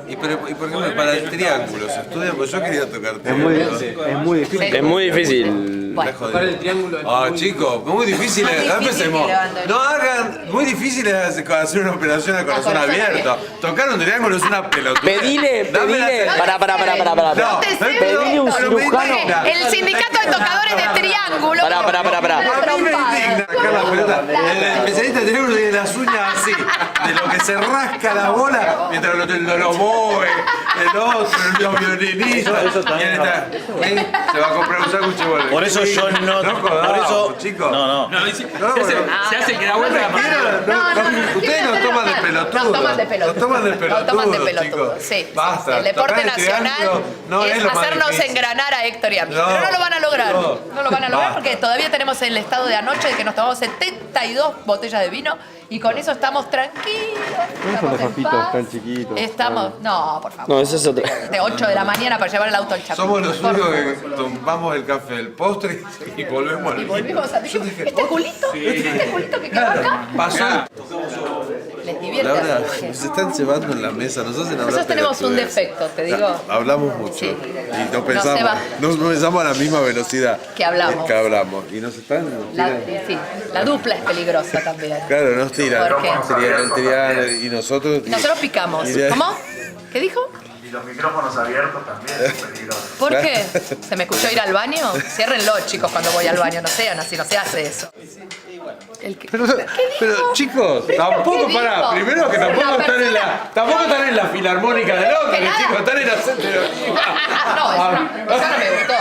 ¿Y por ejemplo para el triángulo se estudia? Pues yo quería tocar triángulo. Es muy difícil. Es muy difícil. Bueno, tocar el triángulo. Ah, chicos, muy difícil. Empecemos. No hagan. Muy difícil es hacer una operación a corazón abierto. Tocar un triángulo es una pelota. Pedile. Para. No, pedile un cirujano. El sindicato de tocadores de triángulo. Para. A mí me indigna acá la pelota. El especialista de triángulo tiene las uñas así, de lo que se rasca la bola, mientras el otro lo mueve, el otro, los violinistas. Y él está, se va a comprar un sándwich y vuelve. Por eso yo no. Por eso. Chicos. No. Se hace que la vuelta Ustedes nos toman de pelotudos. Nos toman de pelotudos. Nos toman de pelotudos. Nos toman de pelotudos, Chicos. sí. Basta. El deporte Tocar el nacional triángulo no es lo más hacernos difícil. engranar a Héctor y a mí. No, Pero no lo van a lograr. No lo van a lograr Basta. porque todavía tenemos el estado de anoche de que nos tomamos 72 botellas de vino y con eso estamos tranquilos. Estamos en paz. tan chiquitos. Estamos. No, por favor. No, eso es otra. De 8 de la mañana para llevar el auto al Chaco. Somos los Por únicos favor. que tomamos el café, el postre y volvemos al Y volvimos a Yo dije, ¿este culito? ¿Este culito que quedó acá? pasó. Les divierte. Laura, así que- nos están cebando en la mesa, nos hacen hablar. Nosotros tenemos un pelotudeces. defecto, te digo. Hablamos mucho Sí. y no se pensamos, va. no pensamos a la misma velocidad Que hablamos. y nos están Sí, la dupla es peligrosa también. claro, nos tiran. ¿Por qué? El triángulo y nosotros. Nosotros picamos. y- ¿Cómo? ¿Qué dijo? Y los micrófonos abiertos también es peligroso. ¿Por qué? ¿Se me escuchó ir al baño? Ciérrenlo, chicos, cuando voy al baño. No sean así, no se hace eso. Pero chicos, tampoco ¿Qué para. dijo? Primero que Una tampoco persona- están en la filarmónica de Londres, Que nada. chicos, están en la No, eso no me gustó.